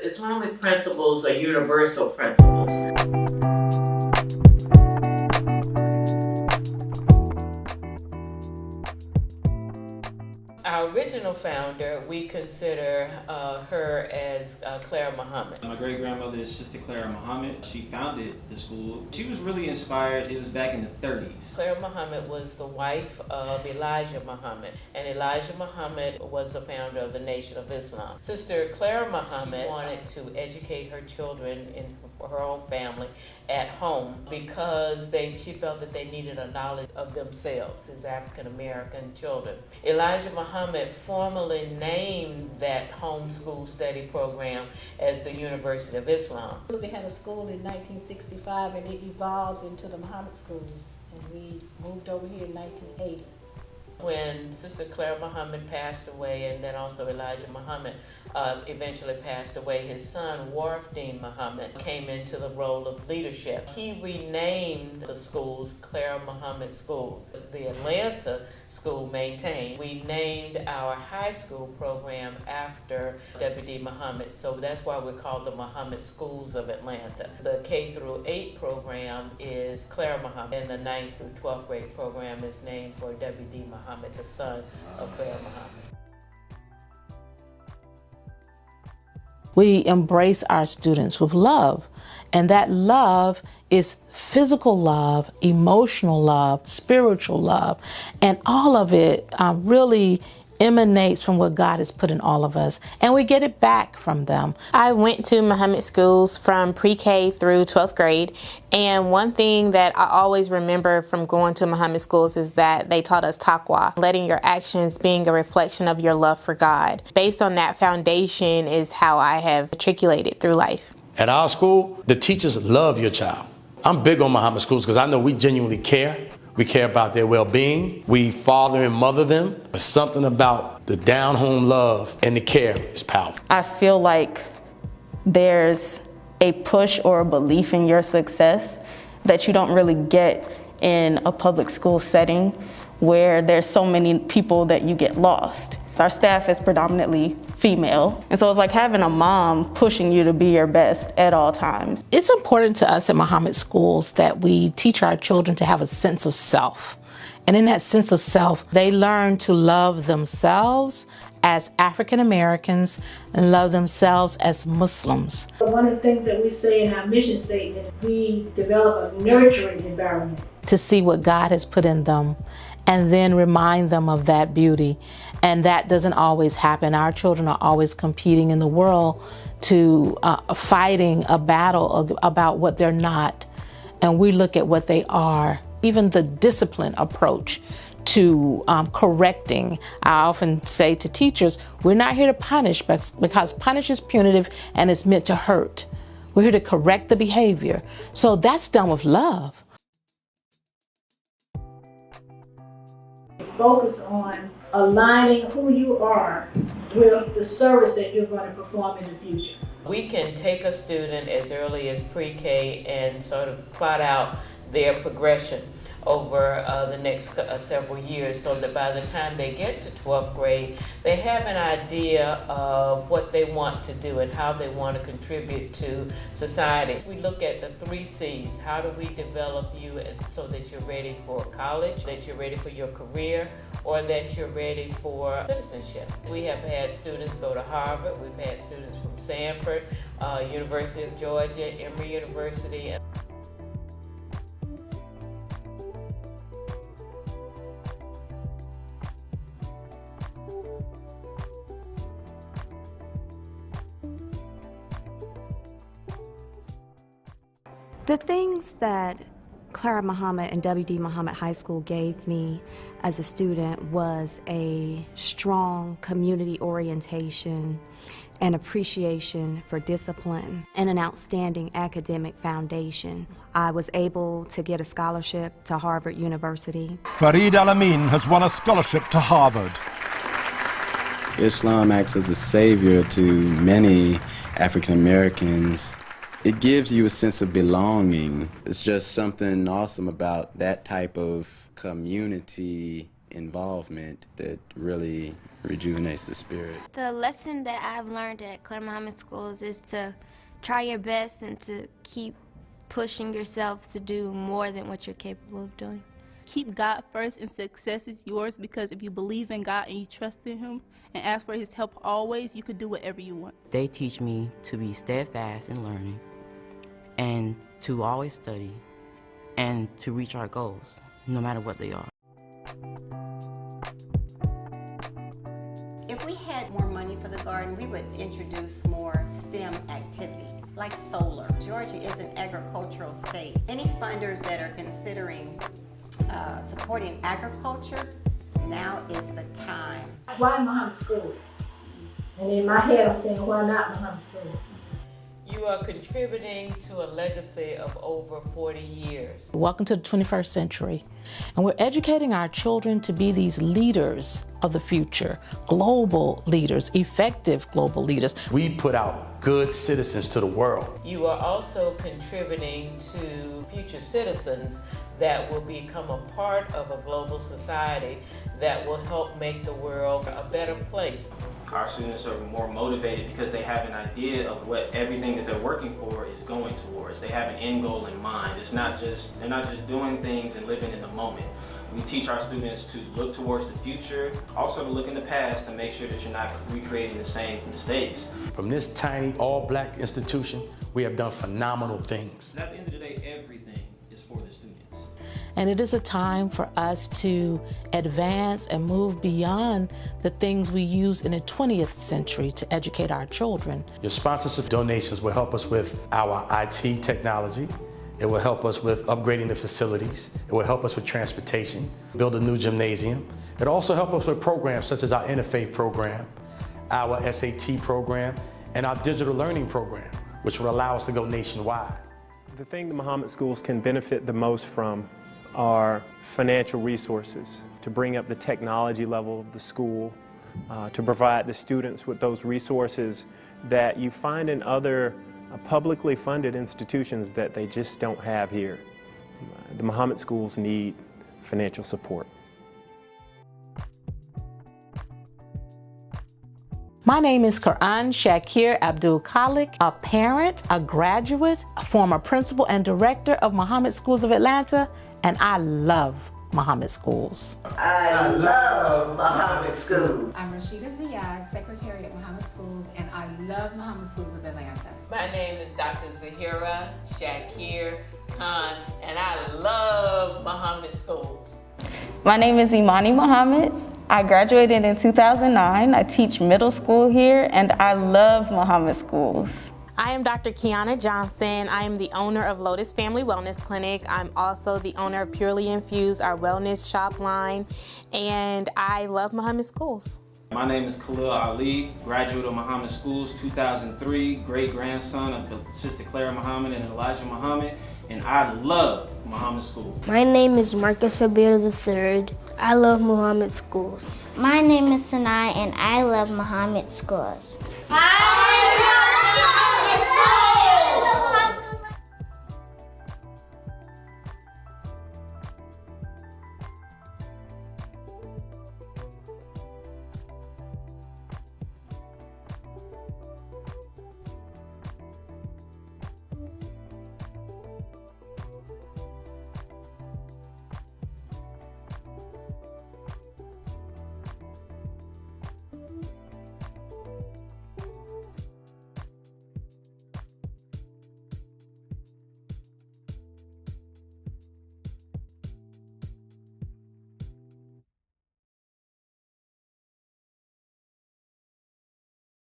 Islamic principles are universal principles. Our original founder, we consider her as Clara Muhammad. My great-grandmother is Sister Clara Muhammad. She founded the school. She was really inspired. It was back in the 30s. Clara Muhammad was the wife of Elijah Muhammad, and Elijah Muhammad was the founder of the Nation of Islam. Sister Clara Muhammad wanted to educate her children in her own family at home because she felt that they needed a knowledge of themselves as African American children. Elijah Muhammad formally named that homeschool study program as the University of Islam. They had a school in 1965 and it evolved into the Muhammad Schools, and we moved over here in 1980. When Sister Clara Muhammad passed away, and then also Elijah Muhammad eventually passed away, his son Warfdeen Muhammad came into the role of leadership. He renamed the schools Clara Muhammad Schools. The Atlanta school maintained. We named our high school program after W.D. Muhammad, so that's why we're called the Mohammed Schools of Atlanta. The K through 8 program is Clara Muhammad, and the 9th through 12th grade program is named for W.D. Muhammad, the son of Clara Muhammad. We embrace our students with love, and that love is physical love, emotional love, spiritual love, and all of it really emanates from what God has put in all of us, and we get it back from them. I went to Mohammed Schools from pre-K through 12th grade, and one thing that I always remember from going to Mohammed Schools is that they taught us taqwa, letting your actions being a reflection of your love for God. Based on that foundation is how I have matriculated through life. At our school, the teachers love your child. I'm big on Mohammed Schools because I know we genuinely care. We care about their well-being. We father and mother them. But something about the down-home love and the care is powerful. I feel like there's a push or a belief in your success that you don't really get in a public school setting where there's so many people that you get lost. Our staff is predominantly female, and so it's like having a mom pushing you to be your best at all times. It's important to us at Mohammed Schools that we teach our children to have a sense of self. And in that sense of self, they learn to love themselves as African Americans and love themselves as Muslims. One of the things that we say in our mission statement, we develop a nurturing environment. To see what God has put in them and then remind them of that beauty. And that doesn't always happen. Our children are always competing in the world to fighting a battle about what they're not. And we look at what they are. Even the discipline approach to correcting. I often say to teachers, we're not here to punish because punish is punitive and it's meant to hurt. We're here to correct the behavior. So that's done with love. Focus on aligning who you are with the service that you're going to perform in the future. We can take a student as early as pre-K and sort of plot out their progression over the next several years, so that by the time they get to 12th grade, they have an idea of what they want to do and how they want to contribute to society. We look at the 3 C's. How do we develop you so that you're ready for college, that you're ready for your career, or that you're ready for citizenship? We have had students go to Harvard. We've had students from Stanford, University of Georgia, Emory University. The things that Clara Muhammad and W.D. Muhammad High School gave me as a student was a strong community orientation, an appreciation for discipline, and an outstanding academic foundation. I was able to get a scholarship to Harvard University. Farid Al-Amin has won a scholarship to Harvard. Islam acts as a savior to many African Americans. It gives you a sense of belonging. It's just something awesome about that type of community involvement that really rejuvenates the spirit. The lesson that I've learned at Claire Mohammed Schools is to try your best and to keep pushing yourself to do more than what you're capable of doing. Keep God first and success is yours, because if you believe in God and you trust in Him and ask for His help always, you can do whatever you want. They teach me to be steadfast in learning and to always study and to reach our goals, no matter what they are. If we had more money for the garden, we would introduce more STEM activity, like solar. Georgia is an agricultural state. Any funders that are considering supporting agriculture, now is the time. Why Mohammed Schools? And in my head, I'm saying, why not Mohammed Schools? You are contributing to a legacy of over 40 years. Welcome to the 21st century. And we're educating our children to be these leaders of the future, global leaders, effective global leaders. We put out good citizens to the world. You are also contributing to future citizens that will become a part of a global society that will help make the world a better place. Our students are more motivated because they have an idea of what everything that they're working for is going towards. They have an end goal in mind. They're not just doing things and living in the moment. We teach our students to look towards the future, also to look in the past to make sure that you're not recreating the same mistakes. From this tiny all-black institution, we have done phenomenal things. At the end of the day, everything is for the students. And it is a time for us to advance and move beyond the things we use in the 20th century to educate our children. Your sponsorship donations will help us with our IT technology. It will help us with upgrading the facilities. It will help us with transportation, build a new gymnasium. It'll also help us with programs such as our Interfaith program, our SAT program, and our digital learning program, which will allow us to go nationwide. The thing the Mohammed Schools can benefit the most from are financial resources to bring up the technology level of the school, to provide the students with those resources that you find in other publicly funded institutions that they just don't have here. The Mohammed Schools need financial support. My name is Quran Shakir Abdul Khalik, a parent, a graduate, a former principal and director of Mohammed Schools of Atlanta, and I love Mohammed Schools. I love Mohammed Schools. I'm Rashida Ziyad, Secretary at Mohammed Schools, and I love Mohammed Schools of Atlanta. My name is Dr. Zahira Shakir Khan, and I love Mohammed Schools. My name is Imani Muhammad. I graduated in 2009. I teach middle school here, and I love Mohammed Schools. I am Dr. Kiana Johnson. I am the owner of Lotus Family Wellness Clinic. I'm also the owner of Purely Infused, our wellness shop line, and I love Mohammed Schools. My name is Khalil Ali, graduate of Mohammed Schools, 2003, great-grandson of Sister Clara Muhammad and Elijah Muhammad, and I love Mohammed Schools. My name is Marcus Sabir III. I love Mohammed Schools. My name is Sanai, and I love Mohammed Schools. Hi!